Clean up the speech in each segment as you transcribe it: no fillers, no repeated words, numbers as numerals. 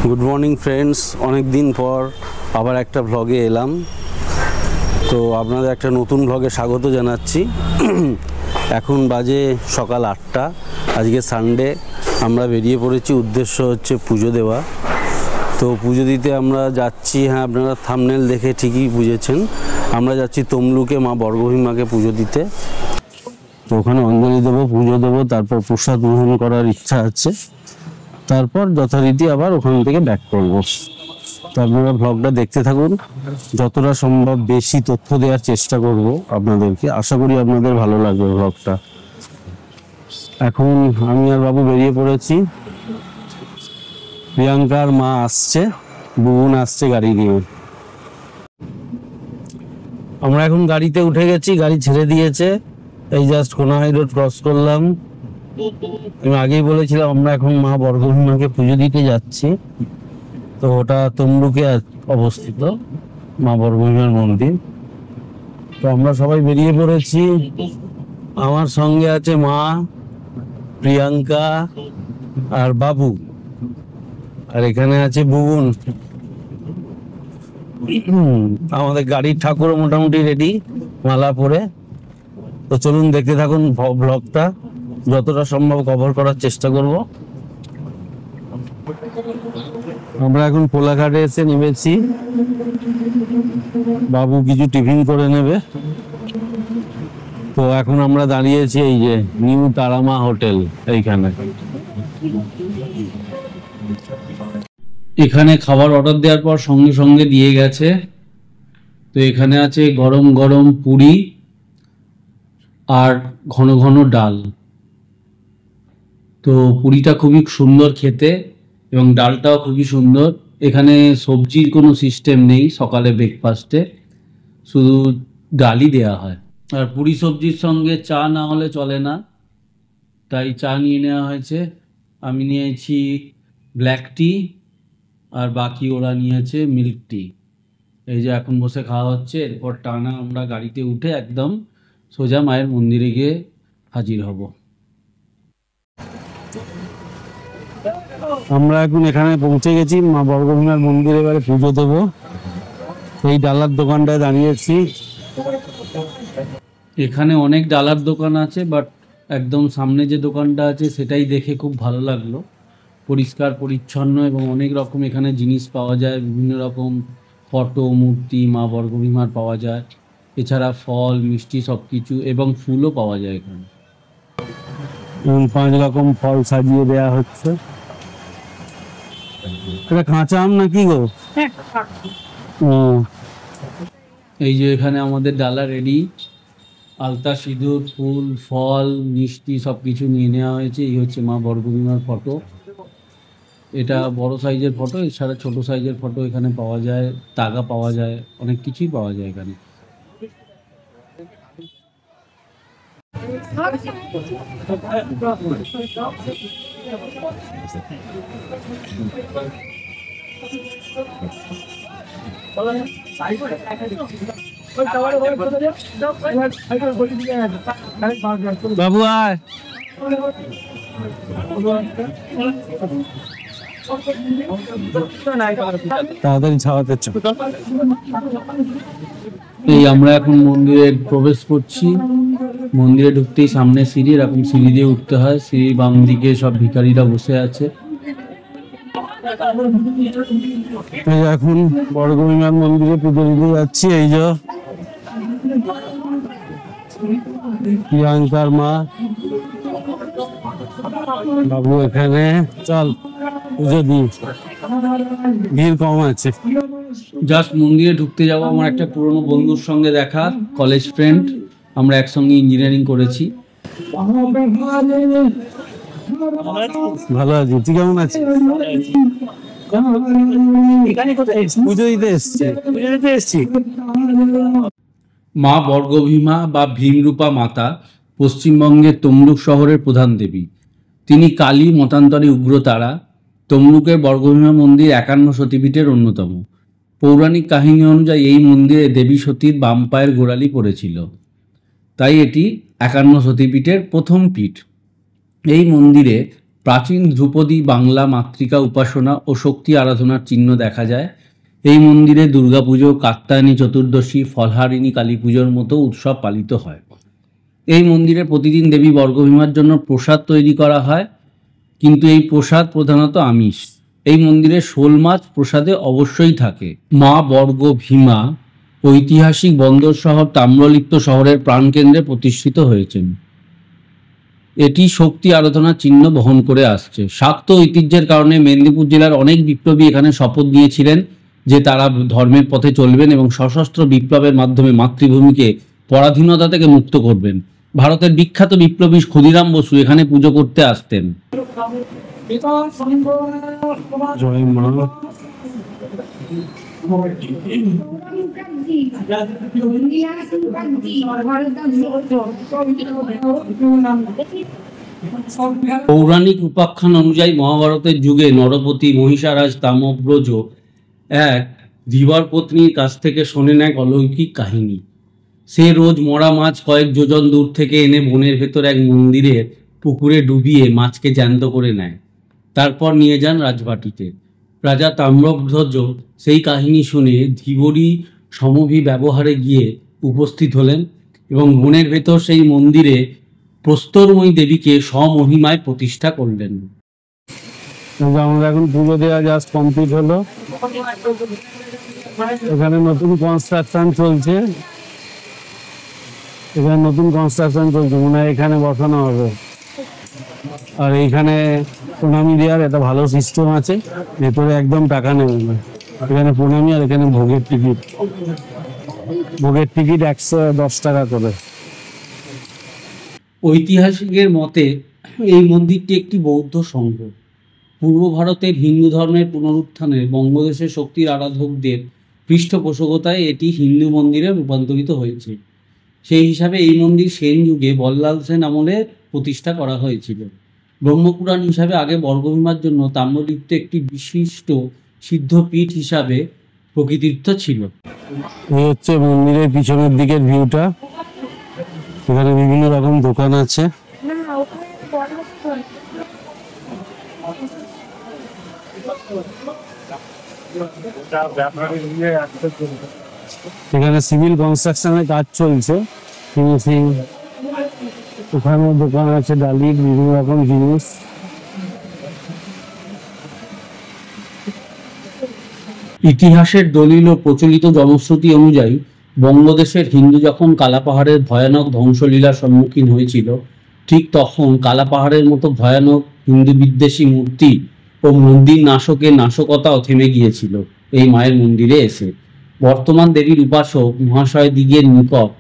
Good morning friends, অনেক দিন পর আবার একটা ভ্লগে এলাম। তো আপনাদের একটা নতুন ভ্লগে স্বাগত জানাচ্ছি। এখন বাজে সকাল 8টা, আজকে সানডে। আমরা বেরিয়ে পড়েছি, উদ্দেশ্য হচ্ছে পুজো দেওয়া। তো পুজো দিতে আমরা যাচ্ছি, হ্যাঁ আপনারা থাম্বনেল দেখে ঠিকই বুঝেছেন, আমরা যাচ্ছি তমলুকে মা বর্গভীমাকে পুজো দিতে। তো ওখানে অঞ্জলি দেবো, পুজো দেবো, তারপর প্রসাদ গ্রহণ করার ইচ্ছা আছে। তারপর যথারীতি আবার ওখান থেকে ব্যাক করবো। তো আপনারা ভ্লগটা দেখতে থাকুন, যতটা সম্ভব বেশি তথ্য দেওয়ার চেষ্টা করব আপনাদেরকে। আশা করি আপনাদের ভালো লাগবে ভ্লগটা। এখন আমি আর বাবু বেরিয়ে পড়েছি। প্রিয়াঙ্কার মা আসছে, বুবুন আসছে গাড়ি নিয়ে। আমরা এখন গাড়িতে উঠে গেছি, গাড়ি ছেড়ে দিয়েছে। এই জাস্ট কোনাহাই রোড ক্রস করলাম। আমি আগেই বলেছিলাম আমরা এখন মা বর্গভীমাকে পুজো দিতে যাচ্ছি। তো ওটা তমলুকে অবস্থিত মা বর্গভীমার মন্দির। তো আমরা সবাই বেরিয়ে পড়েছি। আমার সঙ্গে আছে মা, প্রিয়াঙ্কা আর বাবু, আর এখানে আছে বুবুন। আমাদের গাড়ির ঠাকুরও মোটামুটি রেডি, মালা পরে। তো চলুন দেখতে থাকুন ব্লগটা, যতটা সম্ভব কভার করার চেষ্টা করব। আমরা এখন কোলাঘাটে এসে নেমেছি। বাবু কিছু টিফিন করে নেবে। তো এখন আমরা দাঁড়িয়েছি এই যে নিউ তারামা হোটেল এইখানে। এখানে খাবার অর্ডার দেওয়ার পর সঙ্গে সঙ্গে দিয়ে গেছে। তো এখানে আছে গরম গরম পুরি আর ঘন ঘন ডাল। তো পুরিটা খুবই সুন্দর খেতে এবং ডালটাও খুবই সুন্দর। এখানে সবজির কোনো সিস্টেম নেই সকালে ব্রেকফাস্টে, শুধু ডালই দেওয়া হয়। আর পুরি সবজির সঙ্গে চা না হলে চলে না, তাই চা নিয়ে নেওয়া হয়েছে। আমি নিয়েছি ব্ল্যাক টি আর বাকি ওরা নিয়েছে মিল্ক টি। এই যে এখন বসে খাওয়া হচ্ছে। এরপর টানা আমরা গাড়িতে উঠে একদম সোজা মায়ের মন্দিরে গিয়ে হাজির হব। আমরা এখন এখানে পৌঁছে গেছি মা বর্গভীমার মন্দিরে, এবারে পুজো দেবো। এই ডালার দোকানটায় দাঁড়িয়েছি। এখানে অনেক ডালার দোকান আছে, বাট একদম সামনে যে দোকানটা আছে সেটাই দেখে খুব ভালো লাগলো। পরিষ্কার পরিচ্ছন্ন এবং অনেক রকম এখানে জিনিস পাওয়া যায়। বিভিন্ন রকম ফটো, মূর্তি মা বর্গভীমার পাওয়া যায়। এছাড়া ফল, মিষ্টি সব কিছু এবং ফুলও পাওয়া যায় এখানে। 5 রকম ফল সাজিয়ে দেয়া হচ্ছে। এটা কাঁচা আম নাকি গো? এই যে এখানে আমাদের ডালা রেডি। আলতা, সিঁদুর, ফুল, ফল, মিষ্টি সব কিছু নিয়ে নেওয়া হয়েছে। এই হচ্ছে মা বর্গভীমার ফটো। এটা বড় সাইজের ফটো, এছাড়া ছোট সাইজের ফটো এখানে পাওয়া যায়, তাগা পাওয়া যায়, অনেক কিছুই পাওয়া যায় এখানে। বাবু আয়, তাড়াতাড়ি ছাওয়াতে। এই আমরা এখন মন্দিরে প্রবেশ করছি। মন্দিরে ঢুকতেই সামনে সিঁড়ি, এরকম সিঁড়ি দিয়ে উঠতে হয়। সিঁড়ির বাম দিকে সব ভিখারিরা বসে আছে। এখন বর্গভীমার মন্দিরে পুজো দিতে যাচ্ছি। এই যে প্রিয়াঙ্কার মা, বাবু এখানে। চল পুজো দিই, ভিড় কম আছে। জাস্ট মন্দিরে ঢুকতে যাবো। আমার একটা পুরনো বন্ধুর সঙ্গে দেখা, কলেজ ফ্রেন্ড, আমরা একসঙ্গে ইঞ্জিনিয়ারিং করেছি। ভালো আছি, তুই কেমন আছিস? পুজো দিতে এসছি। মা বর্গভীমা বা ভীমরূপা মাতা পশ্চিমবঙ্গের তমলুক শহরের প্রধান দেবী। তিনি কালী, মতান্তরে উগ্রতারা। তমলুকের বর্গভীমা মন্দির 51 সতীপীঠের অন্যতম। পৌরাণিক কাহিনী অনুযায়ী এই মন্দিরে দেবী সতীর বাম পায়ের গোড়ালি পড়েছিল, তাই এটি 51 সতীপীঠের প্রথম পীঠ। এই মন্দিরে প্রাচীন ধ্রুপদী বাংলা মাতৃকা উপাসনা ও শক্তি আরাধনার চিহ্ন দেখা যায়। এই মন্দিরে দুর্গাপুজো, কাত্যায়নী চতুর্দশী, ফলহারিণী কালী পুজোর মতো উৎসব পালিত হয়। এই মন্দিরে প্রতিদিন দেবী বর্গভীমার জন্য প্রসাদ তৈরি করা হয়, কিন্তু এই প্রসাদ প্রধানত আমিষ। এই মন্দিরে শোল মাছ প্রসাদে অবশ্যই থাকে। মা বর্গভীমা ঐতিহাসিক বন্দর শহর তাম্রলিপ্ত শহরের প্রাণকেন্দ্রে প্রতিষ্ঠিত হয়েছেন। এটি শক্তি আরাধনার চিহ্ন বহন করে আসছে। শাক্ত ঐতিহ্যের কারণে মেদিনীপুর জেলার অনেক বিপ্লবী এখানে শপথ নিয়েছিলেন যে তারা ধর্মের পথে চলবেন এবং সশস্ত্র বিপ্লবের মাধ্যমে মাতৃভূমিকে পরাধীনতা থেকে মুক্ত করবেন। ভারতের বিখ্যাত বিপ্লবী ক্ষুদিরাম বসু এখানে পুজো করতে আসতেন। জয় মা। পৌরাণিক উপাখ্যান অনুযায়ী মহাভারতের যুগে নরপতি মহিষারাজ তাম্রব্রজ এক ধীবর পত্নীর কাছ থেকে শোনেন এক অলৌকিক কাহিনী। সে রোজ মরা মাছ কয়েক যোজন দূর থেকে এনে বনের ভেতর এক মন্দিরের পুকুরে ডুবিয়ে মাছকে জ্যান্ত করে নেয়, তারপর নিয়ে যান রাজবাটিতে। রাজা তাম্রধ্বজ সেই কাহিনী শুনে ধীবরী সমভি ব্যবহারে গিয়ে উপস্থিত হলেন এবং বনের ভেতর সেই মন্দিরে প্রস্তরময়ী দেবীকে স্বমহিমায় প্রতিষ্ঠা করলেন। আমরা এখন পুজো দেওয়া জাস্ট কমপ্লিট হলো। এখানে নতুন কনস্ট্রাকশন চলছে, মনে হয় এখানে বসানো হবে। আর এইখানে প্রণামী দেওয়ার একটা ভালো সিস্টেম আছে, ভেতরে একদম টাকা নেবে না। এখানে প্রণামী আর এখানে ভোগের টিকিট 110 টাকা করে। ঐতিহাসিকের মতে এই মন্দিরটি একটি বৌদ্ধ সংঘ। পূর্ব ভারতের হিন্দু ধর্মের পুনরুত্থানে বঙ্গদেশের শক্তির আরাধকদের পৃষ্ঠপোষকতায় এটি হিন্দু মন্দিরে রূপান্তরিত হয়েছে। সেই হিসাবে এই মন্দির সেন যুগে বল্লাল সেন আমলে প্রতিষ্ঠা করা হয়েছিল। ব্রহ্মপুরাণ হিসাবে আগে বর্গভীমার জন্য তাম্রলিপ্ত একটি বিশিষ্ট সিদ্ধপীঠ হিসাবে প্রকৃতির্থ ছিল। এই হচ্ছে মন্দিরের পিছনের দিকের ভিউটা। এখানে বিভিন্ন রকম দোকান আছে। এখানে সিভিল কনস্ট্রাকশনের কাজ চলছে। ওখানে দোকান আছে ডালির বিভিন্ন রকম জিনিস। ইতিহাসের দলিল ও প্রচলিত জনশ্রুতি অনুযায়ী বঙ্গদেশের হিন্দু যখন কালাপাহাড়ের ভয়ানক ধ্বংসলীলার সম্মুখীন হয়েছিল, ঠিক তখন কালাপাহাড়ের মতো ভয়ানক হিন্দু বিদ্বেষী মূর্তি ও মন্দির নাশকের নাশকতাও থেমে গিয়েছিল এই মায়ের মন্দিরে এসে। বর্তমান দেবীর উপাসক মহাশয় দিগের নিকট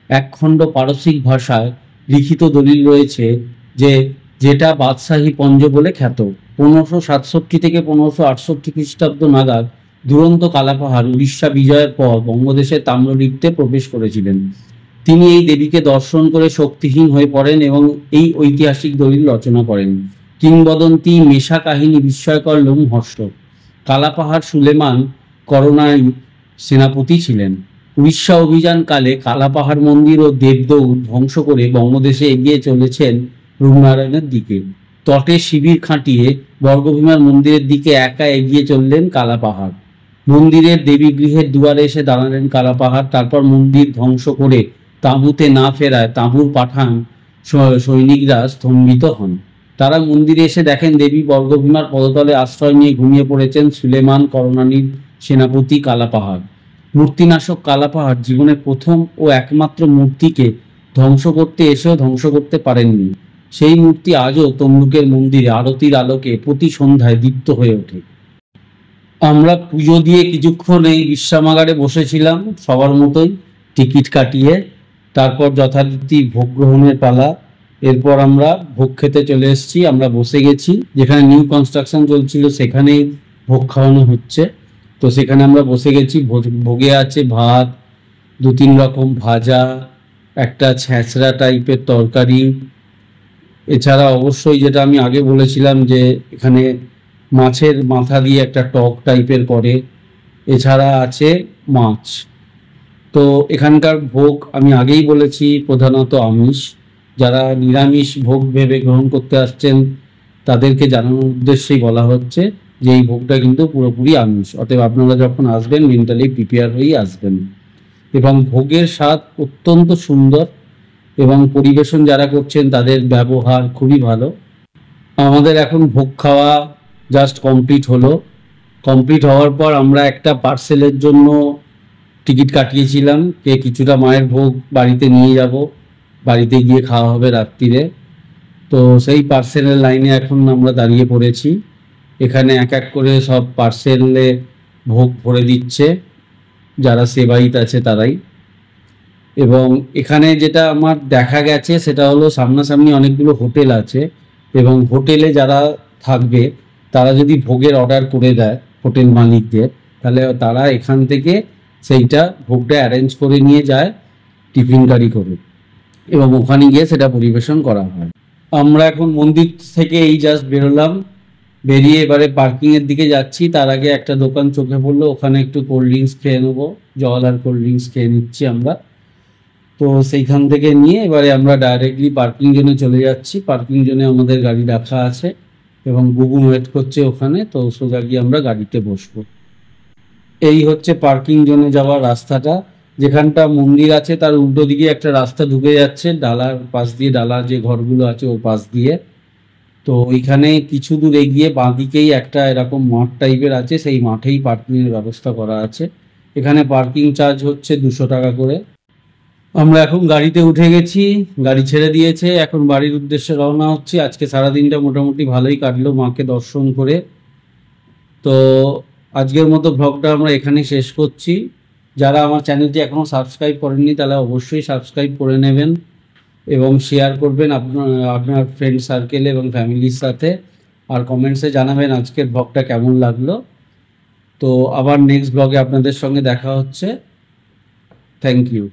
একখণ্ড পারসিক ভাষায় লিখিত দলিল রয়েছে যেটা বাদশাহী পঞ্জ বলে খ্যাত। 1567 থেকে 1568 খ্রিস্টাব্দ নাগাদ দুরন্ত কালাপাহাড় উড়িষ্যা বিজয়ের পর বঙ্গদেশের তাম্রলিপ্তে প্রবেশ করেছিলেন। তিনি এই দেবীকে দর্শন করে শক্তিহীন হয়ে পড়েন এবং এই ঐতিহাসিক দলিল রচনা করেন। কিংবদন্তি মেশা কাহিনী বিস্ময়কর লোমহর্ষক। কালাপাহাড় সুলেমান করনাই সেনাপতি ছিলেন। উড়িষ্যা অভিযানকালে কালাপাহাড় মন্দির ও দেবদৌড় ধ্বংস করে বঙ্গদেশে এগিয়ে চলেছেন রূপনারায়ণের দিকে। তটে শিবির খাটিয়ে বর্গভীমার মন্দিরের দিকে একা এগিয়ে চললেন কালাপাহাড়। মন্দিরের দেবী গৃহের দুয়ারে এসে দাঁড়ালেন কালাপাহাড়। তারপর মন্দির ধ্বংস করে তাঁবুতে না ফেরায় তাঁবুর পাঠান সৈনিকরা স্তম্ভিত হন। তারা মন্দিরে এসে দেখেন দেবী বর্গভীমার পদতলে আশ্রয় নিয়ে ঘুমিয়ে পড়েছেন সুলেমান করনানির সেনাপতি কালাপাহাড়। মূর্তিনাশক কালাপাহাড় জীবনের প্রথম ও একমাত্র মূর্তিকে ধ্বংস করতে এসেও ধ্বংস করতে পারেননি। সেই মূর্তি আজও তমলুকের মন্দিরে আরতির আলোকে প্রতি সন্ধ্যায় দীপ্ত হয়ে ওঠে। আমরা পুজো দিয়ে কিছুক্ষণ এই বিশ্রামাগারে বসেছিলাম সবার মতোই, টিকিট কাটিয়ে। তারপর যথারীতি ভোগ গ্রহণের পালা। এরপর আমরা ভোগ খেতে চলে এসেছি। আমরা বসে গেছি, যেখানে নিউ কনস্ট্রাকশন চলছিল সেখানেই ভোগ খাওয়ানো হচ্ছে। তো সেখানে আমরা বসে গেছি। ভোগে আছে ভাত, 2-3 রকম ভাজা, একটা ছ্যাঁচড়া টাইপের তরকারি, এছাড়া অবশ্যই যেটা আমি আগে বলেছিলাম যে এখানে মাছের মাথা দিয়ে একটা টক টাইপের করে, এছাড়া আছে মাছ। তো এখানকার ভোগ আমি আগেই বলেছি প্রধানত আমিষ। যারা নিরামিষ ভোগ ভেবে গ্রহণ করতে আসছেন তাদেরকে জানানোর উদ্দেশ্যেই বলা হচ্ছে যে এই ভোগটা কিন্তু পুরোপুরি আমিষ, অতএব আপনারা যখন আসবেন মেন্টালি প্রিপেয়ার হয়েই আসবেন। এবং ভোগের স্বাদ অত্যন্ত সুন্দর এবং পরিবেশন যারা করছেন তাদের ব্যবহার খুবই ভালো। আমাদের এখন ভোগ খাওয়া জাস্ট কমপ্লিট হলো। কমপ্লিট হওয়ার পর আমরা একটা পার্সেলের জন্য টিকিট কাটিয়েছিলাম, যে কিছুটা মায়ের ভোগ বাড়িতে নিয়ে যাব, বাড়িতে গিয়ে খাওয়া হবে রাত্রিরে। তো সেই পার্সেলের লাইনে এখন আমরা দাঁড়িয়ে পড়েছি। এখানে এক এক করে সব পার্সেলে ভোগ ভরে দিচ্ছে যারা সেবায়িত আছে তারাই। এবং এখানে যেটা আমার দেখা গেছে সেটা হলো সামনাসামনি অনেকগুলো হোটেল আছে, এবং হোটেলে যারা থাকবে তারা যদি ভোগের অর্ডার করে দেয় হোটেল মালিকদের, তাহলে তারা এখান থেকে সেইটা ভোগটা অ্যারেঞ্জ করে নিয়ে যায় টিফিন গাড়ি করে, এবং ওখানে গিয়ে সেটা পরিবেশন করা হয়। আমরা এখন মন্দির থেকে এই জাস্ট বেরোলাম, বেরিয়ে এবারে পার্কিংয়ের দিকে যাচ্ছি। তার আগে একটা দোকান চোখে পড়লো, ওখানে একটু কোল্ড ড্রিঙ্কস খেয়ে নেবো, জল আর কোল্ড ড্রিঙ্কস খেয়ে নিচ্ছি আমরা। তো সেইখান থেকে নিয়ে এবারে আমরা ডাইরেক্টলি পার্কিং জোনে চলে যাচ্ছি। পার্কিং জোনে আমাদের গাড়ি রাখা আছে এবং বুবুন ওয়েট করছে ওখানে, তো সোজা গিয়ে আমরা গাড়িতে বসবো। এই হচ্ছে পার্কিং জোনে যাওয়ার রাস্তাটা। যেখানটা মন্দির আছে তার উল্টো দিকে একটা রাস্তা ঢুকে যাচ্ছে ডালার পাশ দিয়ে, ডালার যে ঘরগুলো আছে ওর পাশ দিয়ে। তো ওইখানে কিছু দূর এগিয়ে বাঁদিকেই একটা এরকম মাঠ টাইপের আছে, সেই মাঠেই পার্কিংয়ের ব্যবস্থা করা আছে। এখানে পার্কিং চার্জ হচ্ছে 200 টাকা করে। আমরা এখন গাড়িতে উঠে গেছি, গাড়ি ছেড়ে দিয়েছে, এখন বাড়ির উদ্দেশ্যে রওনা হচ্ছি। আজকে সারাদিনটা মোটামুটি ভালোই কাটলো মাকে দর্শন করে। তো আজকের মতো ব্লগটা আমরা এখানেই শেষ করছি। যারা আমার চ্যানেলটি এখনও সাবস্ক্রাইব করেননি তারা অবশ্যই সাবস্ক্রাইব করে নেবেন এবং শেয়ার করবেন আপনার ফ্রেন্ড সার্কেলে এবং ফ্যামিলির সাথে, আর কমেন্টসে জানাবেন আজকের ব্লগটা কেমন লাগলো। তো আবার নেক্সট ব্লগে আপনাদের সঙ্গে দেখা হচ্ছে। Thank you.